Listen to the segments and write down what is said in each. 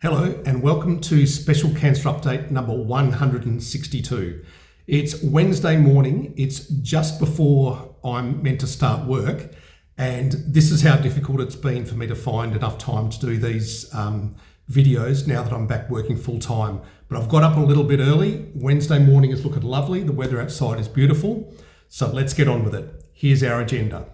Hello and welcome to Special Cancer Update number 162. It's Wednesday morning, it's just before I'm meant to start work, and this is how difficult it's been for me to find enough time to do these videos now that I'm back working full time. But I've got up a little bit early. Wednesday morning is looking lovely, the weather outside is beautiful, so let's get on with it. Here's our agenda.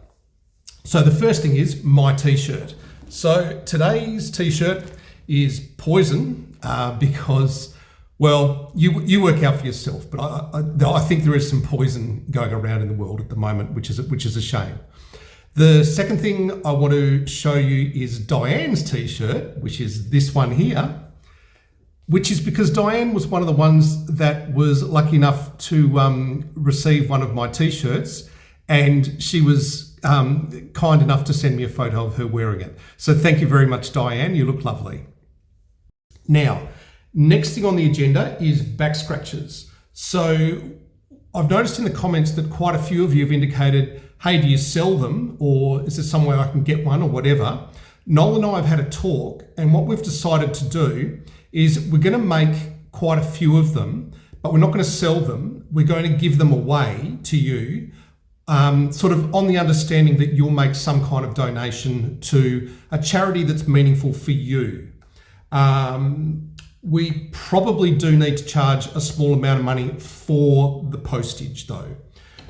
So the first thing is my t-shirt. So today's t-shirt is poison because, well, you work out for yourself, but I think there is some poison going around in the world at the moment, which is a shame. The second thing I want to show you is Diane's t-shirt, which is this one here, which is because Diane was one of the ones that was lucky enough to receive one of my t-shirts, and she was kind enough to send me a photo of her wearing it. So thank you very much, Diane, you look lovely. Now, next thing on the agenda is back scratches. So I've noticed in the comments that quite a few of you have indicated, hey, do you sell them, or is there some way I can get one, or whatever? Noel and I have had a talk, and what we've decided to do is we're going to make quite a few of them, but we're not going to sell them. We're going to give them away to you, sort of on the understanding that you'll make some kind of donation to a charity that's meaningful for you. We probably do need to charge a small amount of money for the postage though.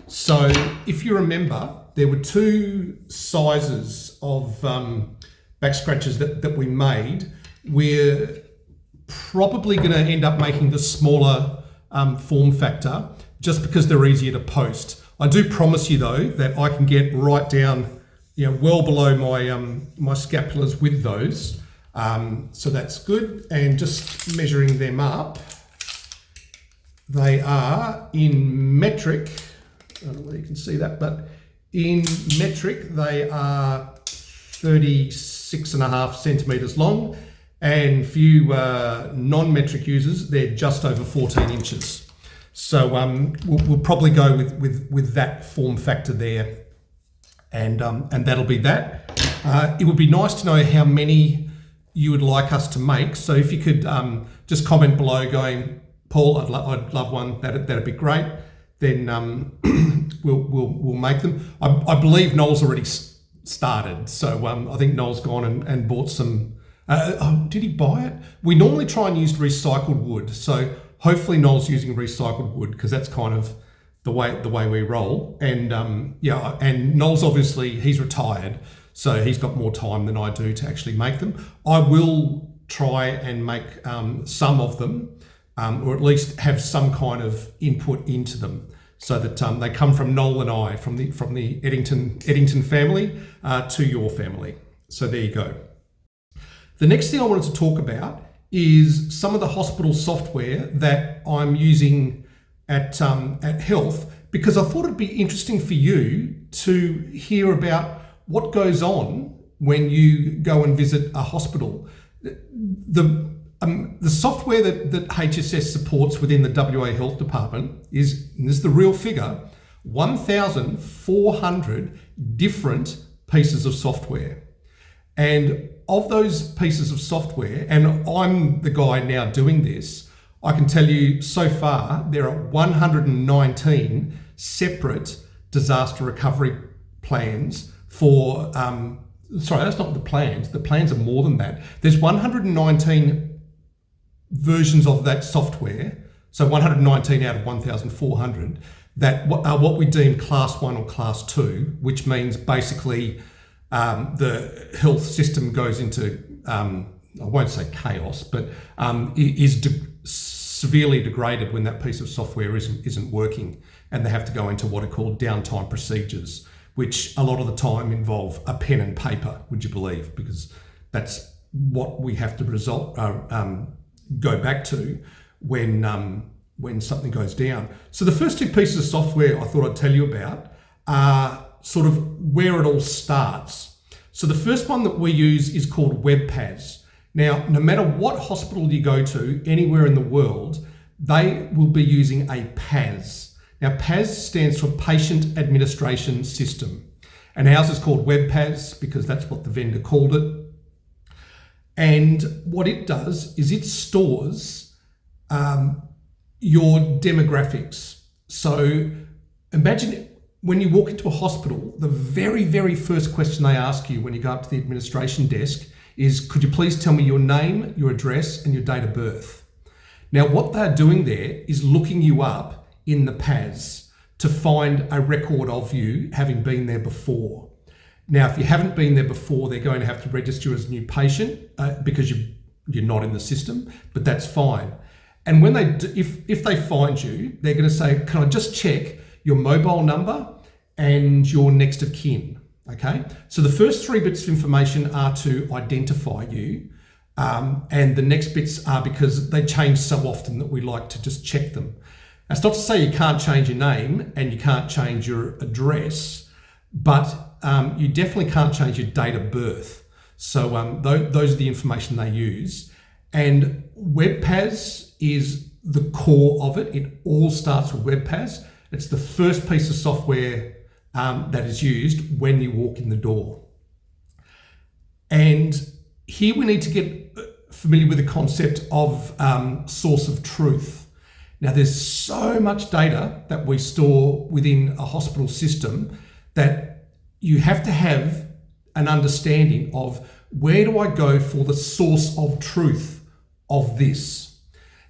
So if you remember, there were two sizes of back scratches that we made. We're probably going to end up making the smaller form factor just because they're easier to post. I do promise you though that I can get right down, well below my my scapulars with those. So that's good. And just measuring them up, they are in metric, I don't know whether you can see that, but in metric they are 36.5 centimeters long, and for you non-metric users, they're just over 14 inches. So we'll probably go with that form factor there, and that'll be that. It would be nice to know how many you would like us to make. So if you could just comment below going, Paul, I'd love one, that'd be great. Then we'll make them. I believe Noel's already started. So I think Noel's gone and bought some, did he buy it? We normally try and use recycled wood. So hopefully Noel's using recycled wood because that's kind of the way we roll. And yeah, and Noel's obviously, he's retired, so he's got more time than I do to actually make them. I will try and make some of them, or at least have some kind of input into them, so that they come from Noel and I, from the Eddington family to your family. So there you go. The next thing I wanted to talk about is some of the hospital software that I'm using at Health, because I thought it'd be interesting for you to hear about what goes on when you go and visit a hospital. The software that HSS supports within the WA Health Department is, and this is the real figure, 1,400 different pieces of software. And of those pieces of software, and I'm the guy now doing this, I can tell you so far there are 119 separate disaster recovery plans for, sorry, that's not the plans are more than that. There's 119 versions of that software, so 119 out of 1,400 that are what we deem class 1 or class 2, which means basically the health system goes into, I won't say chaos, but is severely degraded when that piece of software isn't working, and they have to go into what are called downtime procedures, which a lot of the time involve a pen and paper, would you believe? Because that's what we have to go back to when something goes down. So the first two pieces of software I thought I'd tell you about are sort of where it all starts. So the first one that we use is called WebPAS. Now, no matter what hospital you go to anywhere in the world, they will be using a PAS. Now, PAS stands for Patient Administration System, and ours is called WebPAS because that's what the vendor called it. And what it does is it stores your demographics. So imagine when you walk into a hospital, the very, very first question they ask you when you go up to the administration desk is, could you please tell me your name, your address, and your date of birth? Now, what they're doing there is looking you up in the PAS to find a record of you having been there before. Now, if you haven't been there before, they're going to have to register you as a new patient because you're not in the system, but that's fine. And when they do, if they find you, they're going to say, can I just check your mobile number and your next of kin? Okay, so the first 3 bits of information are to identify you, and the next bits are because they change so often that we like to just check them. That's not to say you can't change your name and you can't change your address, but you definitely can't change your date of birth. So those are the information they use. And WebPAS is the core of it. It all starts with WebPAS. It's the first piece of software that is used when you walk in the door. And here we need to get familiar with the concept of source of truth. Now, there's so much data that we store within a hospital system that you have to have an understanding of where do I go for the source of truth of this.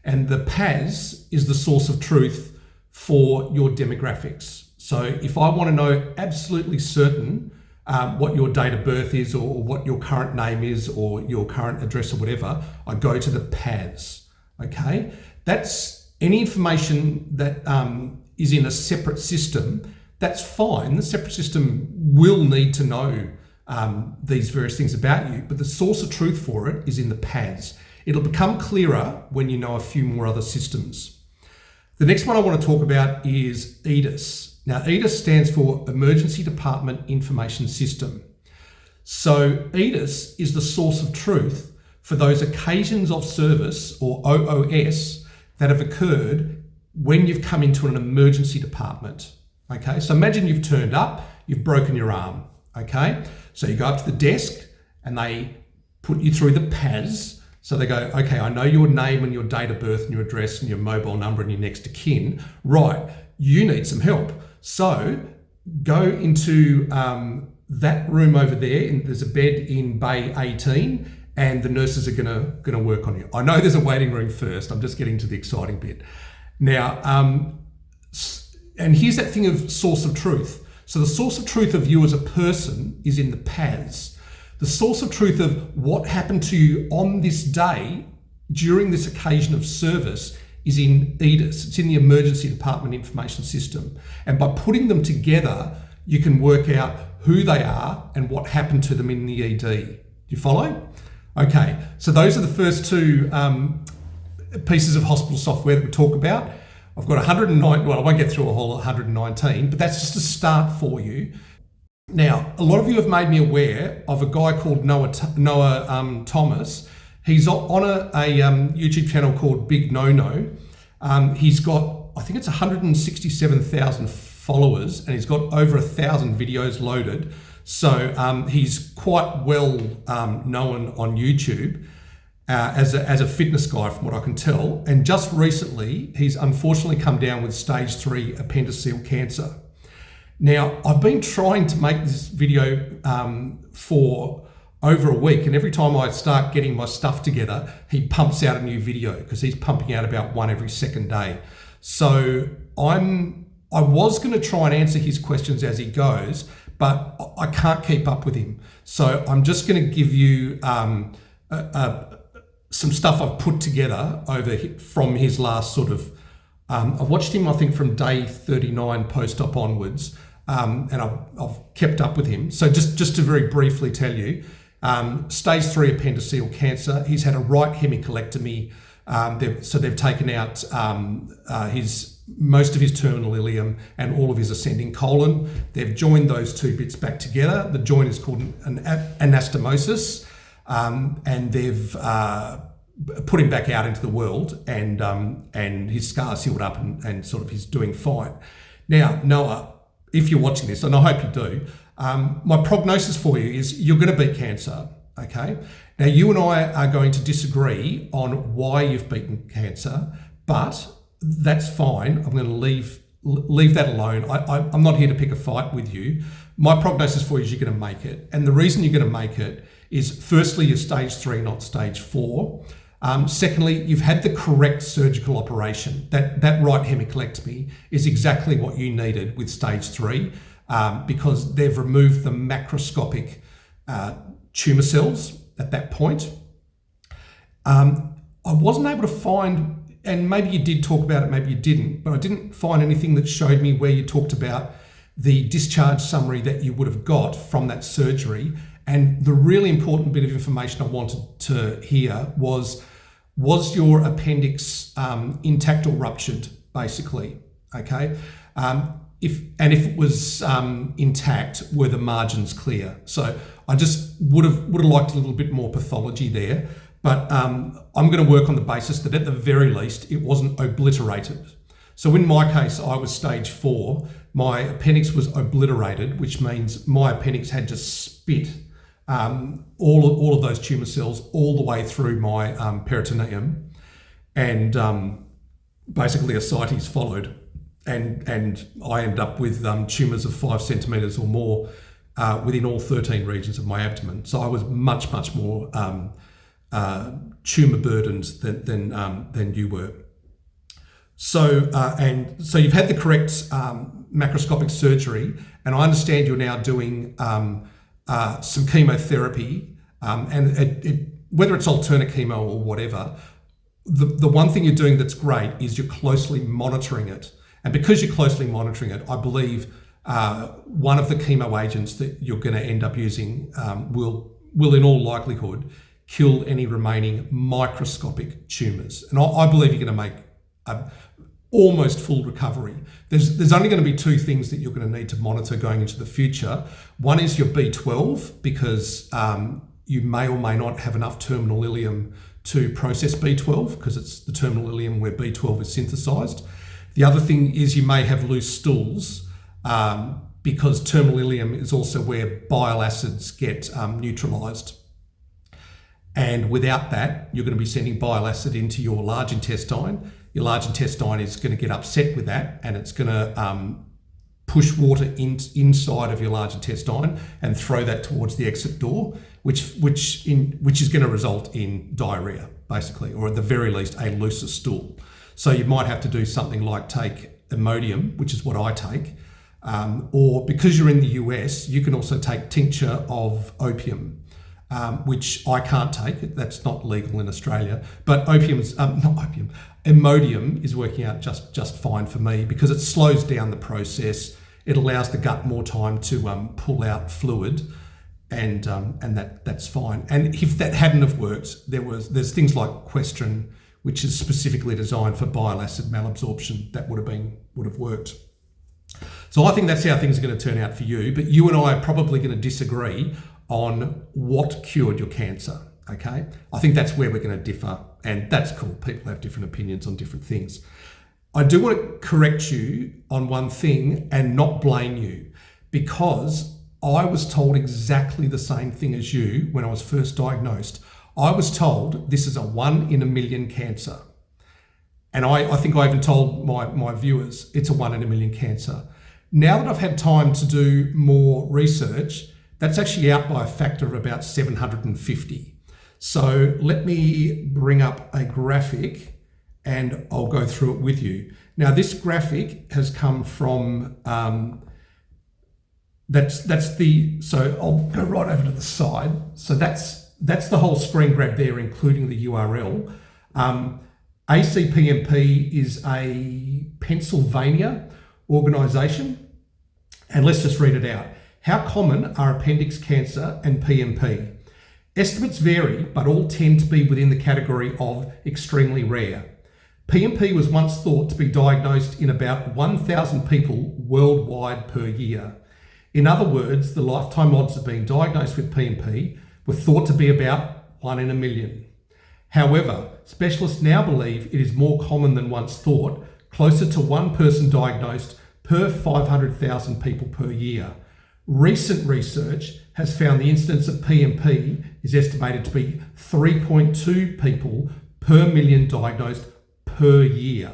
And the PAS is the source of truth for your demographics. So if I want to know absolutely certain what your date of birth is or what your current name is or your current address or whatever, I go to the PAS, okay? That's any information that is in a separate system, that's fine. The separate system will need to know these various things about you, but the source of truth for it is in the PAS. It'll become clearer when you know a few more other systems. The next one I want to talk about is EDIS. Now, EDIS stands for Emergency Department Information System. So EDIS is the source of truth for those occasions of service, or OOS, that have occurred when you've come into an emergency department. Okay, so imagine you've turned up, you've broken your arm. Okay, so you go up to the desk and they put you through the PAS. So they go, okay, I know your name and your date of birth and your address and your mobile number and your next of kin. Right, you need some help. So go into that room over there, and there's a bed in bay 18, and the nurses are gonna work on you. I know there's a waiting room first. I'm just getting to the exciting bit. Now, and here's that thing of source of truth. So the source of truth of you as a person is in the PAS. The source of truth of what happened to you on this day during this occasion of service is in EDIS. It's in the Emergency Department Information System. And by putting them together, you can work out who they are and what happened to them in the ED. Do you follow? Okay, so those are the first 2 pieces of hospital software that we talk about. I've got 109, well, I won't get through a whole 119, but that's just a start for you. Now, a lot of you have made me aware of a guy called Noah Thomas. He's on a YouTube channel called Big No No. He's got, I think it's 167,000 followers, and he's got over 1,000 videos loaded. So he's quite well known on YouTube as a fitness guy, from what I can tell. And just recently, he's unfortunately come down with stage 3 appendiceal cancer. Now, I've been trying to make this video for over a week, and every time I start getting my stuff together, he pumps out a new video because he's pumping out about one every second day. So I was going to try and answer his questions as he goes, but I can't keep up with him. So I'm just going to give you some stuff I've put together from his last sort of, I've watched him, I think, from day 39 post-op onwards, and I've kept up with him. So just to very briefly tell you, stage 3 appendiceal cancer, he's had a right hemicolectomy. They've taken out most of his terminal ileum and all of his ascending colon. They've joined those 2 bits back together. The joint is called an anastomosis, and they've put him back out into the world, and his scar sealed up, and sort of he's doing fine. Now, Noah, if you're watching this, and I hope you do, my prognosis for you is you're going to beat cancer, okay? Now, you and I are going to disagree on why you've beaten cancer, but that's fine. I'm going to leave that alone. I'm not here to pick a fight with you. My prognosis for you is you're going to make it. And the reason you're going to make it is, firstly, you're stage 3, not stage 4. Secondly, you've had the correct surgical operation. That right hemicolectomy is exactly what you needed with stage 3, because they've removed the macroscopic tumour cells at that point. I wasn't able to find, and maybe you did talk about it, maybe you didn't, but I didn't find anything that showed me where you talked about the discharge summary that you would have got from that surgery. And the really important bit of information I wanted to hear was your appendix intact or ruptured, basically, okay? If it was intact, were the margins clear? So I just would have liked a little bit more pathology there, but I'm going to work on the basis that at the very least it wasn't obliterated. So in my case, I was stage 4. My appendix was obliterated, which means my appendix had to spit all of those tumour cells all the way through my peritoneum, and basically ascites followed, and I ended up with tumours of 5 centimetres or more within all 13 regions of my abdomen. So I was much more tumour burdened than you were. So so you've had the correct macroscopic surgery, and I understand you're now doing some chemotherapy, and whether it's alternate chemo or whatever, the one thing you're doing that's great is you're closely monitoring it. And because you're closely monitoring it, I believe one of the chemo agents that you're going to end up using will in all likelihood kill any remaining microscopic tumours. And I believe you're going to make almost full recovery. There's only going to be 2 things that you're going to need to monitor going into the future. One is your B12, because you may or may not have enough terminal ileum to process B12, because it's the terminal ileum where B12 is synthesized. The other thing is you may have loose stools, because terminal ileum is also where bile acids get neutralized. And without that, you're going to be sending bile acid into your large intestine. Your large intestine is going to get upset with that, and it's going to push water inside of your large intestine and throw that towards the exit door, which is going to result in diarrhea, basically, or at the very least a looser stool. So you might have to do something like take Imodium, which is what I take, or because you're in the US, you can also take tincture of opium. Which I can't take. That's not legal in Australia. But Imodium is working out just fine for me, because it slows down the process. It allows the gut more time to pull out fluid, and that's fine. And if that hadn't have worked, there's things like Questran, which is specifically designed for bile acid malabsorption, that would have worked. So I think that's how things are going to turn out for you. But you and I are probably going to disagree on what cured your cancer, okay? I think that's where we're going to differ, and that's cool. People have different opinions on different things. I do want to correct you on one thing and not blame you, because I was told exactly the same thing as you when I was first diagnosed. I was told this is a 1 in a million cancer. And I think I even told my viewers it's a 1 in a million cancer. Now that I've had time to do more research, that's actually out by a factor of about 750. So let me bring up a graphic and I'll go through it with you. Now this graphic has come from, so I'll go right over to the side. So that's the whole screen grab there, including the URL. ACPMP is a Pennsylvania organisation, and let's just read it out. How common are appendix cancer and PMP? Estimates vary, but all tend to be within the category of extremely rare. PMP was once thought to be diagnosed in about 1,000 people worldwide per year. In other words, the lifetime odds of being diagnosed with PMP were thought to be about 1 in a million. However, specialists now believe it is more common than once thought, closer to 1 person diagnosed per 500,000 people per year. Recent research has found the incidence of PMP is estimated to be 3.2 people per million diagnosed per year.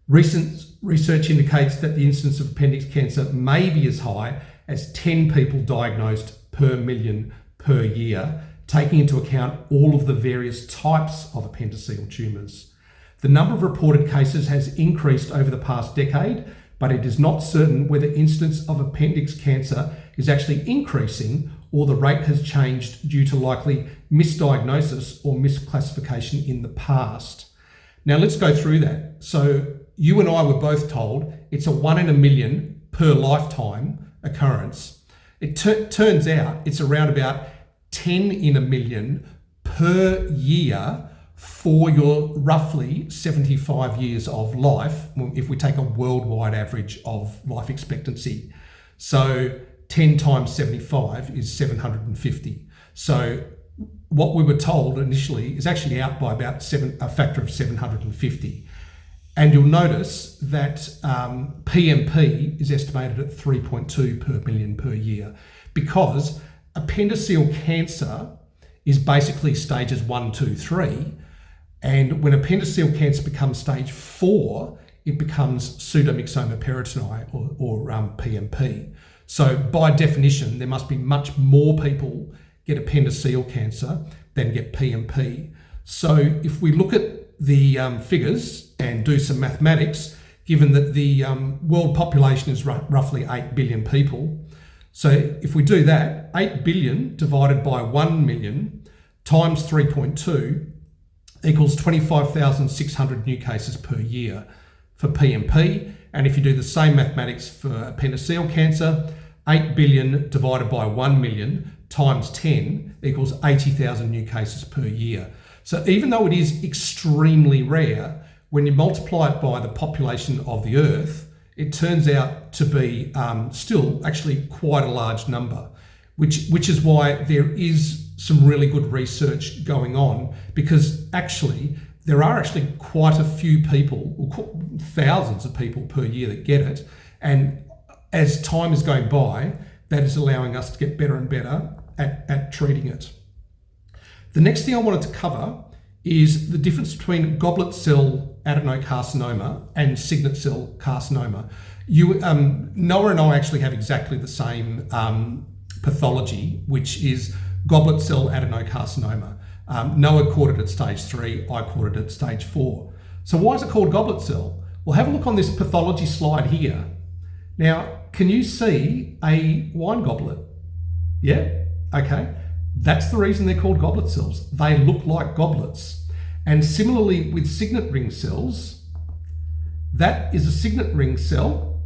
Recent research indicates that the incidence of appendix cancer may be as high as 10 people diagnosed per million per year, taking into account all of the various types of appendiceal tumours. The number of reported cases has increased over the past decade, but it is not certain whether incidence of appendix cancer is actually increasing or the rate has changed due to likely misdiagnosis or misclassification in the past. Now let's go through that. So you and I were both told it's a 1 in a million per lifetime occurrence. It turns out it's around about 10 in a million per year for your roughly 75 years of life, if we take a worldwide average of life expectancy. So 10 times 75 is 750. So what we were told initially is actually out by about a factor of 750. And you'll notice that PMP is estimated at 3.2 per million per year, because appendiceal cancer is basically stages 1, 2, 3. And when appendiceal cancer becomes stage 4, it becomes pseudomyxoma peritonei or PMP. So by definition, there must be much more people get appendiceal cancer than get PMP. So if we look at the figures and do some mathematics, given that the world population is roughly 8 billion people, so if we do that, 8 billion divided by 1 million times 3.2 equals 25,600 new cases per year for PMP. And if you do the same mathematics for appendiceal cancer, 8 billion divided by 1 million times 10 equals 80,000 new cases per year. So even though it is extremely rare, when you multiply it by the population of the Earth, it turns out to be still actually quite a large number, which is why there is some really good research going on, because actually there are actually quite a few people, thousands of people per year that get it. And as time is going by, that is allowing us to get better and better at treating it. The next thing I wanted to cover is the difference between goblet cell adenocarcinoma and signet cell carcinoma. Noah and I actually have exactly the same pathology, which is goblet cell adenocarcinoma. Noah caught it at stage 3, I caught it at stage 4. So why is it called goblet cell? Well, have a look on this pathology slide here. Now, can you see a wine goblet? Yeah, okay. That's the reason they're called goblet cells. They look like goblets. And similarly with signet ring cells, that is a signet ring cell,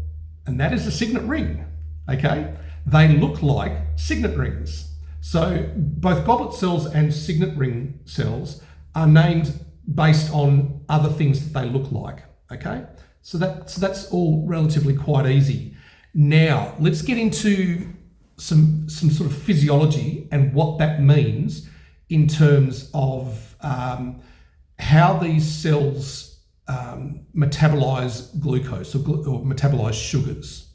and that is a signet ring, okay? They look like signet rings. So both goblet cells and signet ring cells are named based on other things that they look like, okay? So that's all relatively quite easy. Now, let's get into some sort of physiology and what that means in terms of how these cells metabolize glucose or metabolize sugars,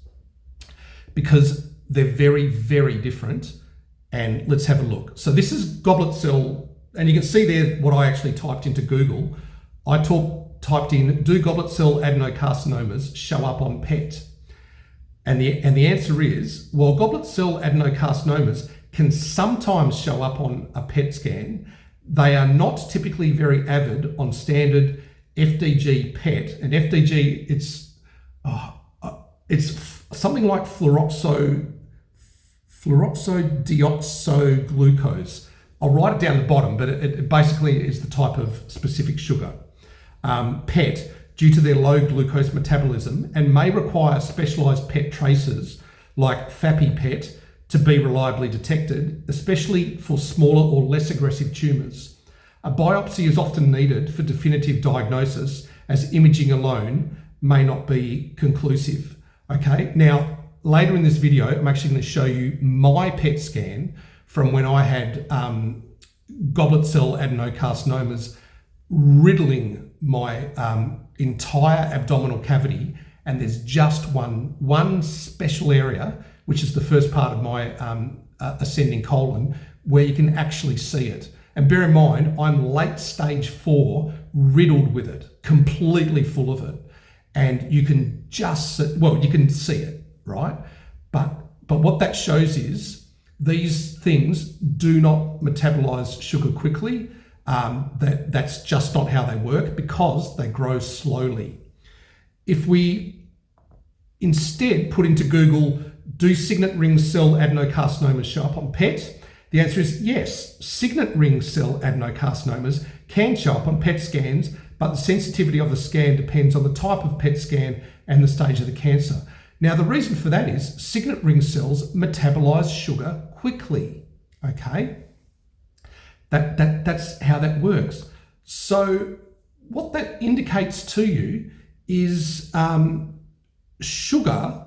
because they're very, very different. And let's have a look. So this is goblet cell, and you can see there what I actually typed into Google. I typed in, do goblet cell adenocarcinomas show up on PET? And the answer is, while goblet cell adenocarcinomas can sometimes show up on a PET scan, they are not typically very avid on standard FDG PET. And FDG, it's something like fluoroxodeoxoglucose. I'll write it down the bottom, but it basically is the type of specific sugar. PET, due to their low glucose metabolism, and may require specialised PET tracers like FAPI-PET to be reliably detected, especially for smaller or less aggressive tumours. A biopsy is often needed for definitive diagnosis, as imaging alone may not be conclusive. Okay, now later in this video, I'm actually going to show you my PET scan from when I had goblet cell adenocarcinomas riddling my entire abdominal cavity, and there's just one special area, which is the first part of my ascending colon, where you can actually see it. And bear in mind, I'm late stage 4, riddled with it, completely full of it. And you can just, well, you can see it, right? But what that shows is these things do not metabolize sugar quickly. That's just not how they work because they grow slowly. If we instead put into Google, do signet ring cell adenocarcinomas show up on PET? The answer is yes. Signet ring cell adenocarcinomas can show up on PET scans, but the sensitivity of the scan depends on the type of PET scan and the stage of the cancer. Now, the reason for that is signet ring cells metabolize sugar quickly, okay? That's how that works. So what that indicates to you is sugar,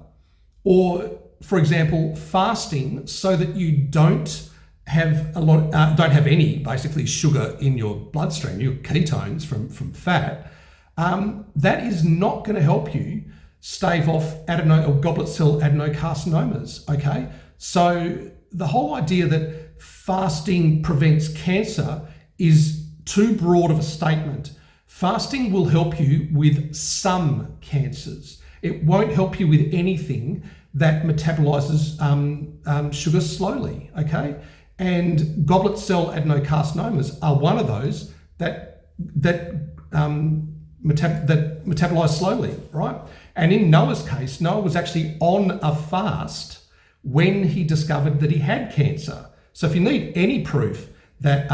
or for example, fasting, so that you don't have don't have any basically sugar in your bloodstream, your ketones from fat. That is not going to help you stave off goblet cell adenocarcinomas. Okay, so the whole idea that fasting prevents cancer is too broad of a statement. Fasting will help you with some cancers. It won't help you with anything that metabolizes sugar slowly, okay? And goblet cell adenocarcinomas are one of those that metabolize slowly, right? And in Noah's case, Noah was actually on a fast when he discovered that he had cancer. So if you need any proof that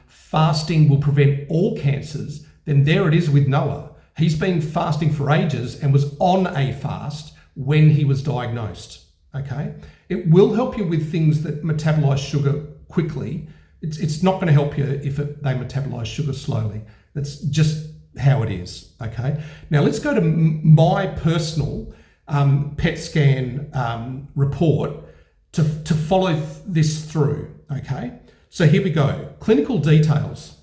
fasting will prevent all cancers, then there it is with Noah. He's been fasting for ages and was on a fast when he was diagnosed, okay? It will help you with things that metabolize sugar quickly. It's not going to help you if they metabolize sugar slowly. That's just how it is, okay? Now let's go to my personal PET scan report to follow this through, okay? So here we go. Clinical details.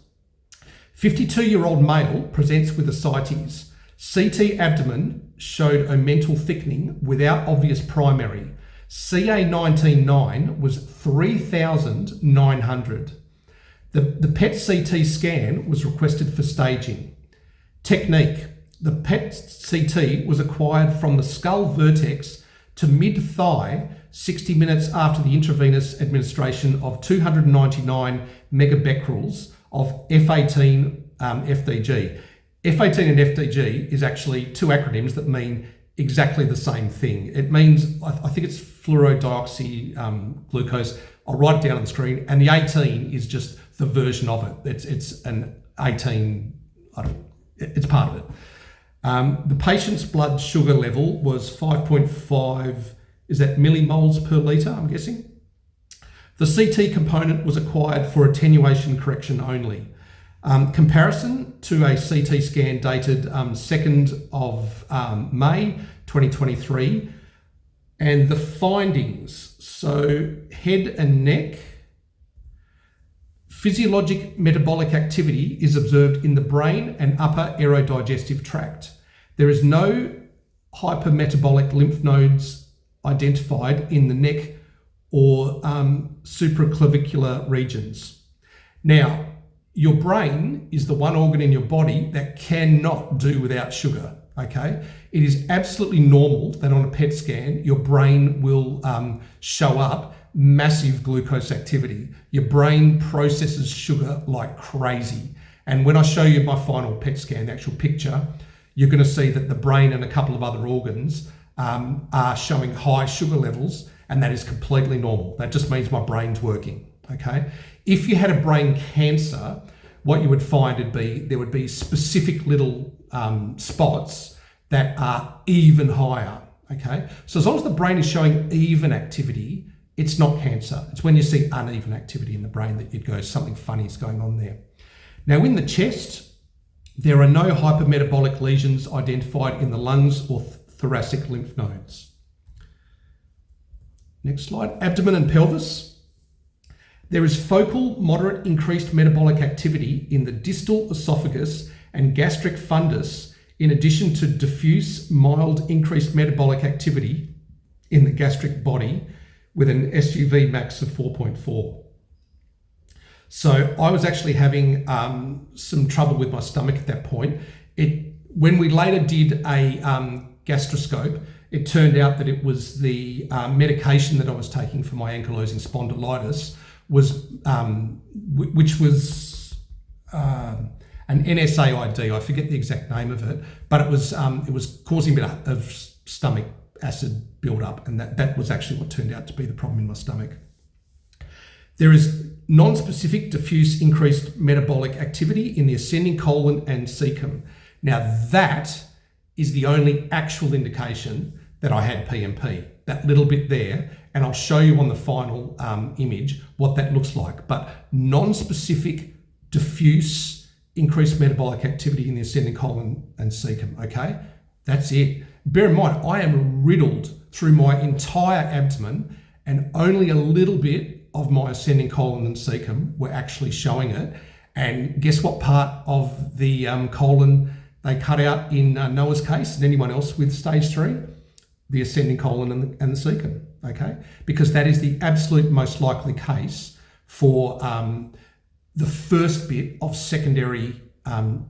52-year-old male presents with ascites. CT abdomen showed omental thickening without obvious primary. CA19-9 was 3,900. The PET CT scan was requested for staging. Technique. The PET CT was acquired from the skull vertex to mid-thigh 60 minutes after the intravenous administration of 299 megabecquerels of F18 FDG. F18 and FDG is actually two acronyms that mean exactly the same thing. It means, I think it's fluorodeoxyglucose. I'll write it down on the screen. And the 18 is just the version of it. It's an 18, it's part of it. The patient's blood sugar level was 5.5, is that millimoles per litre, I'm guessing? The CT component was acquired for attenuation correction only. Comparison to a CT scan dated 2nd of May 2023, and the findings. So head and neck, physiologic metabolic activity is observed in the brain and upper aerodigestive tract. There is no hypermetabolic lymph nodes identified in the neck or supraclavicular regions. Now, your brain is the one organ in your body that cannot do without sugar, okay? It is absolutely normal that on a PET scan, your brain will show up massive glucose activity. Your brain processes sugar like crazy. And when I show you my final PET scan, the actual picture, you're gonna see that the brain and a couple of other organs are showing high sugar levels, and that is completely normal. That just means my brain's working, okay? If you had a brain cancer, what you would find would be, there would be specific little spots that are even higher, okay? So as long as the brain is showing even activity, it's not cancer. It's when you see uneven activity in the brain that you'd go, something funny is going on there. Now in the chest, there are no hypermetabolic lesions identified in the lungs or thoracic lymph nodes. Next slide, abdomen and pelvis. There is focal moderate increased metabolic activity in the distal esophagus and gastric fundus, in addition to diffuse mild increased metabolic activity in the gastric body with an SUV max of 4.4. So I was actually having some trouble with my stomach at that point. When we later did a gastroscope, it turned out that it was the medication that I was taking for my ankylosing spondylitis, which was an NSAID. I forget the exact name of it, but it was causing a bit of stomach acid build-up, and that was actually what turned out to be the problem in my stomach. There is non-specific diffuse increased metabolic activity in the ascending colon and cecum. Now that is the only actual indication that I had PMP, that little bit there, and I'll show you on the final image what that looks like. But non-specific diffuse increased metabolic activity in the ascending colon and cecum, okay? That's it. Bear in mind, I am riddled through my entire abdomen, and only a little bit of my ascending colon and cecum were actually showing it. And guess what part of the colon they cut out in Noah's case and anyone else with stage 3? The ascending colon and the cecum, okay? Because that is the absolute most likely case for the first bit of secondary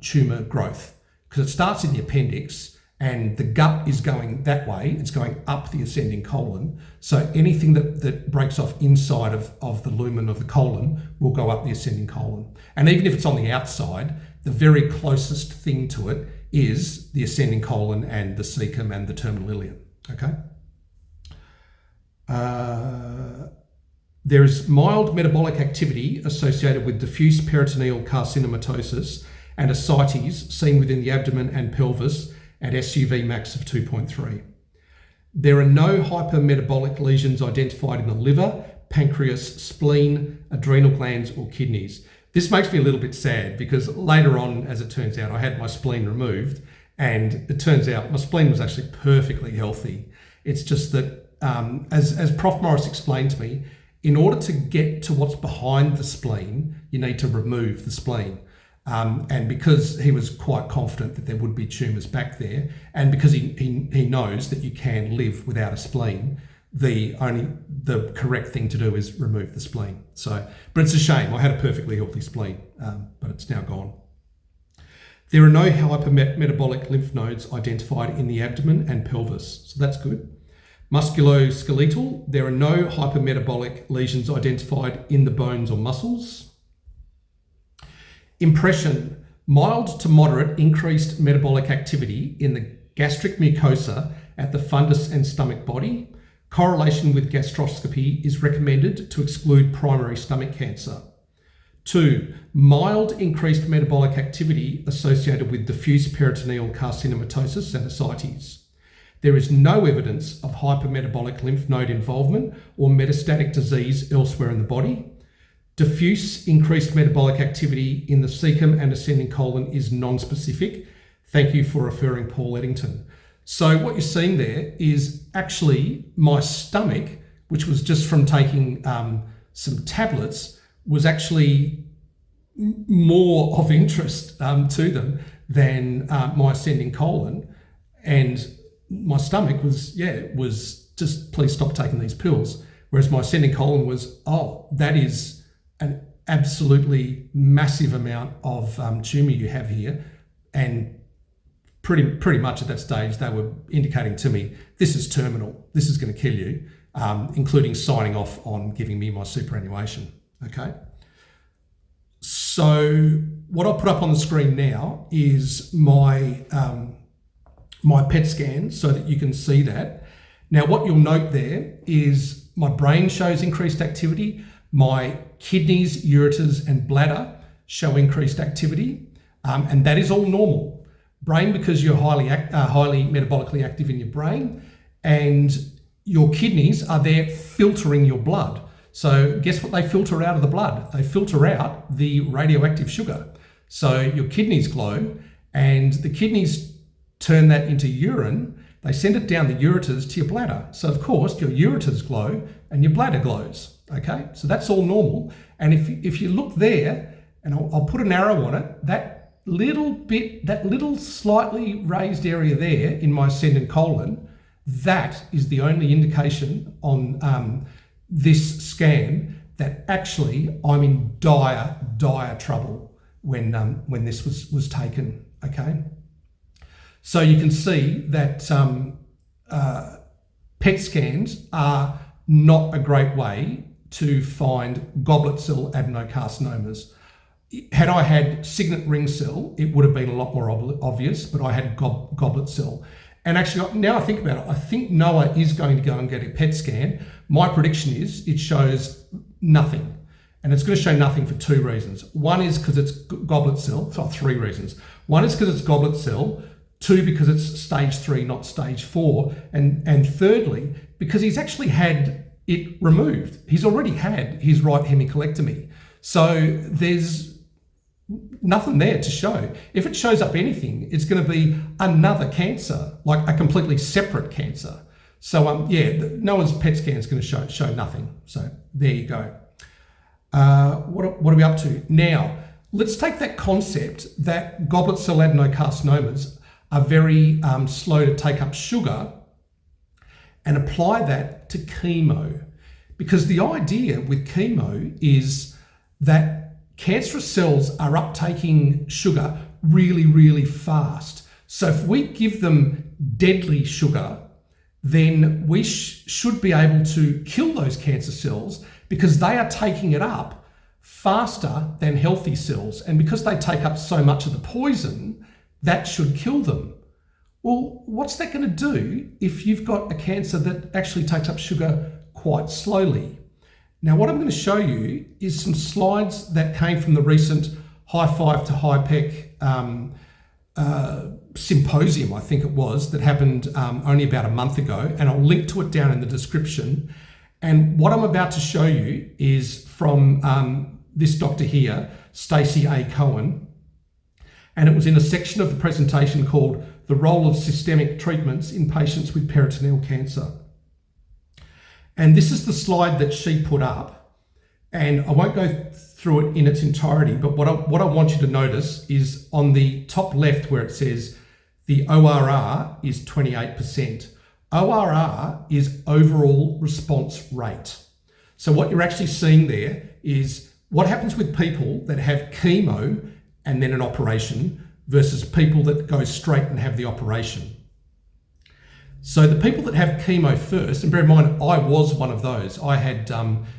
tumour growth, because it starts in the appendix and the gut is going that way, it's going up the ascending colon. So anything that breaks off inside of the lumen of the colon will go up the ascending colon. And even if it's on the outside, the very closest thing to it is the ascending colon and the cecum and the terminal ileum, okay? There is mild metabolic activity associated with diffuse peritoneal carcinomatosis and ascites seen within the abdomen and pelvis at SUV max of 2.3. There are no hypermetabolic lesions identified in the liver, pancreas, spleen, adrenal glands or kidneys. This makes me a little bit sad because later on, as it turns out, I had my spleen removed, and it turns out my spleen was actually perfectly healthy. It's just that, as Prof Morris explained to me, in order to get to what's behind the spleen, you need to remove the spleen. And because he was quite confident that there would be tumours back there, and because he knows that you can live without a spleen, the correct thing to do is remove the spleen. So, but it's a shame. I had a perfectly healthy spleen, but it's now gone. There are no hypermetabolic lymph nodes identified in the abdomen and pelvis, so that's good. Musculoskeletal, there are no hypermetabolic lesions identified in the bones or muscles. Impression, mild to moderate increased metabolic activity in the gastric mucosa at the fundus and stomach body. Correlation with gastroscopy is recommended to exclude primary stomach cancer. 2, mild increased metabolic activity associated with diffuse peritoneal carcinomatosis and ascites. There is no evidence of hypermetabolic lymph node involvement or metastatic disease elsewhere in the body. Diffuse increased metabolic activity in the cecum and ascending colon is non-specific. Thank you for referring Paul Eddington. So what you're seeing there is actually my stomach, which was just from taking some tablets, was actually more of interest to them than my ascending colon. And my stomach was just, please stop taking these pills. Whereas my ascending colon was, oh, that is an absolutely massive amount of tumour you have here. And pretty much at that stage, they were indicating to me, this is terminal, this is going to kill you, including signing off on giving me my superannuation, okay? So what I'll put up on the screen now is my PET scan so that you can see that. Now, what you'll note there is my brain shows increased activity, my kidneys, ureters and bladder show increased activity, and that is all normal. Brain, because you're highly metabolically active in your brain, and your kidneys are there filtering your blood. So guess what they filter out of the blood? They filter out the radioactive sugar. So your kidneys glow, and the kidneys turn that into urine. They send it down the ureters to your bladder. So of course your ureters glow and your bladder glows, okay? So that's all normal. And if you look there, and I'll put an arrow on it, that little slightly raised area there in my ascendant colon, that is the only indication on this scan that actually I'm in dire trouble when this was taken, okay? So you can see that PET scans are not a great way to find goblet cell adenocarcinomas. Had I had signet ring cell, it would have been a lot more obvious, but I had goblet cell. And actually, now I think about it, I think Noah is going to go and get a PET scan. My prediction is it shows nothing. And it's going to show nothing for two reasons. One is because it's goblet cell, so three reasons. One is because it's goblet cell. Two, because it's stage 3, not stage 4. And thirdly, because he's actually had it removed. He's already had his right hemicolectomy. So there's nothing there to show. If it shows up anything, it's going to be another cancer, like a completely separate cancer. So yeah, Noah's PET scan is going to show nothing. So there you go. What are we up to? Now, let's take that concept that goblet cell adenocarcinomas are very slow to take up sugar and apply that to chemo. Because the idea with chemo is that cancerous cells are uptaking sugar really, really fast. So if we give them deadly sugar, then we should be able to kill those cancer cells because they are taking it up faster than healthy cells. And because they take up so much of the poison, that should kill them. Well, what's that going to do if you've got a cancer that actually takes up sugar quite slowly? Now, what I'm going to show you is some slides that came from the recent High Five to HIPEC symposium, I think it was, that happened only about a month ago, and I'll link to it down in the description. And what I'm about to show you is from this doctor here, Stacey A. Cohen, and it was in a section of the presentation called The Role of Systemic Treatments in Patients with Peritoneal Cancer. And this is the slide that she put up, and I won't go through it in its entirety, but what I want you to notice is on the top left where it says the ORR is 28%. ORR is overall response rate. So what you're actually seeing there is what happens with people that have chemo and then an operation versus people that go straight and have the operation. So the people that have chemo first, and bear in mind, I was one of those. I had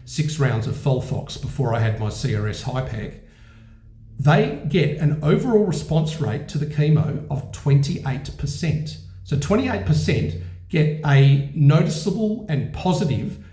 6 rounds of FOLFOX before I had my CRS HIPEC. They get an overall response rate to the chemo of 28%. So 28% get a noticeable and positive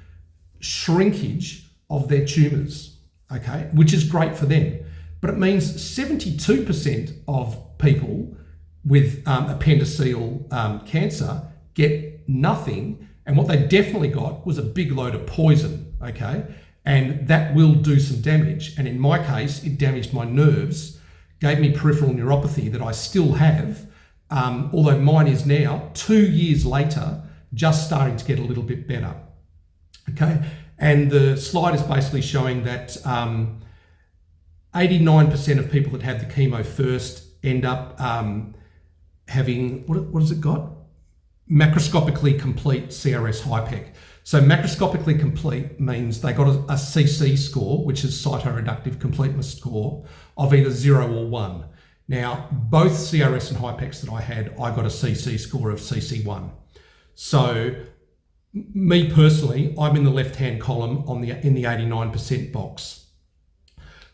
shrinkage of their tumours, okay, which is great for them. But it means 72% of people with appendiceal cancer get nothing, and what they definitely got was a big load of poison, okay? And that will do some damage. And in my case, it damaged my nerves, gave me peripheral neuropathy that I still have, although mine is now, 2 years later, just starting to get a little bit better, okay? And the slide is basically showing that 89% of people that had the chemo first end up having, what has it got? Macroscopically complete CRS HIPEC. So macroscopically complete means they got a CC score, which is cytoreductive completeness score, of either 0 or 1. Now, both CRS and HIPECs that I had, I got a CC score of CC1. So me personally, I'm in the left-hand column in the 89% box.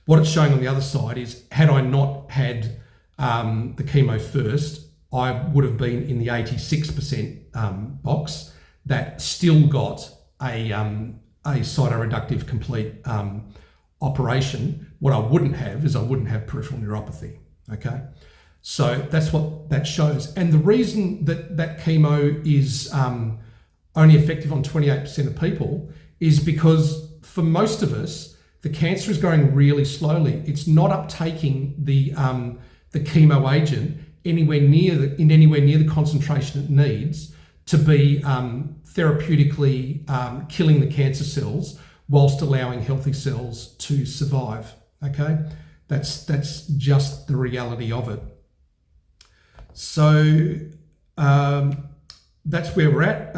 What it's showing on the other side is, had I not had the chemo first, I would have been in the 86% box that still got a cytoreductive complete operation. What I wouldn't have is I wouldn't have peripheral neuropathy, okay? So that's what that shows. And the reason that chemo is only effective on 28% of people is because for most of us, the cancer is going really slowly. It's not uptaking the chemo agent anywhere near the concentration it needs to be therapeutically killing the cancer cells whilst allowing healthy cells to survive. Okay, that's just the reality of it. So that's where we're at.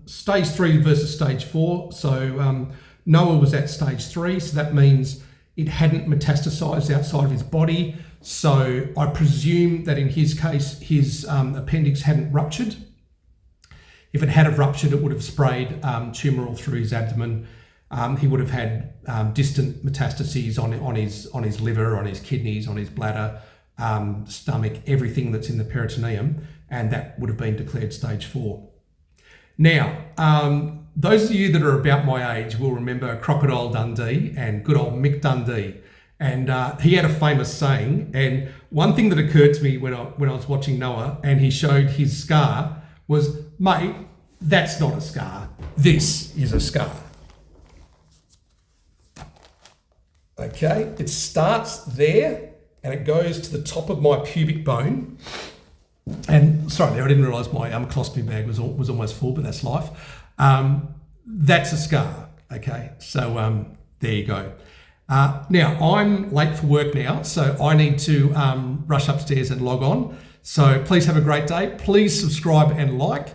Stage 3 versus stage 4. So Noah was at stage 3, so that means it hadn't metastasized outside of his body. So I presume that in his case, his appendix hadn't ruptured. If it had have ruptured, it would have sprayed tumour all through his abdomen. He would have had distant metastases on his liver, on his kidneys, on his bladder, stomach, everything that's in the peritoneum, and that would have been declared stage 4. Now, those of you that are about my age will remember Crocodile Dundee and good old Mick Dundee. And he had a famous saying, and one thing that occurred to me when I was watching Noah and he showed his scar was, mate, that's not a scar, this is a scar. Okay, it starts there and it goes to the top of my pubic bone. And sorry there, I didn't realise my colostomy bag was almost full, but that's life. That's a scar, okay? So there you go. Now, I'm late for work now, so I need to rush upstairs and log on. So please have a great day. Please subscribe and like.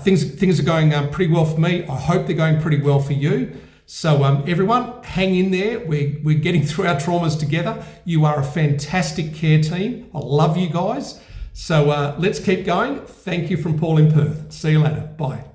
Things are going pretty well for me. I hope they're going pretty well for you. So everyone, hang in there. We're getting through our traumas together. You are a fantastic care team. I love you guys. So let's keep going. Thank you from Paul in Perth. See you later. Bye.